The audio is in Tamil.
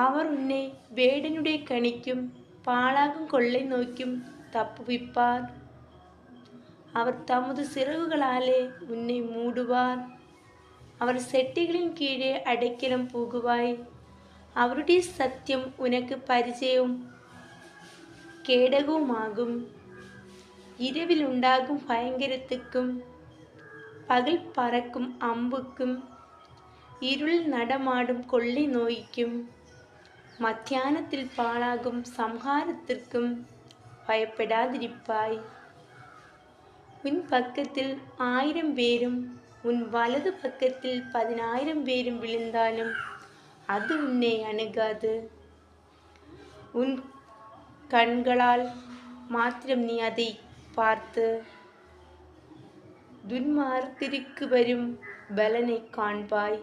அவர் உன்னை வேடனுடைய கணிக்கும் பாழாகும் கொள்ளை நோய்க்கும் தப்புவிப்பார். அவர் தமது சிறகுகளாலே உன்னை மூடுவார். அவர் செட்டைகளின் கீழே அடைக்கலம் புகுவாய். அவருடைய சத்தியம் உனக்கு பரிச்சயமும் கேடகவுமாகும். இரவில் உண்டாகும் பயங்கரத்துக்கும் பகல் பறக்கும் அம்புக்கும் இருள் நடமாடும் கொள்ளை நோய்க்கும் மத்தியானத்தில் பாழாகும் சம்ஹாரத்திற்கும் பயப்படாதிருப்பாய். உன் பக்கத்தில் 1000 பேரும் உன் வலது பக்கத்தில் 10,000 பேரும் விழுந்தாலும் அது உன்னை அணுகாது. உன் கண்களால் மாத்திரம் நீ அதை பார்த்து துன்மார்க்கருக்கு வரும் பலனை காண்பாய்.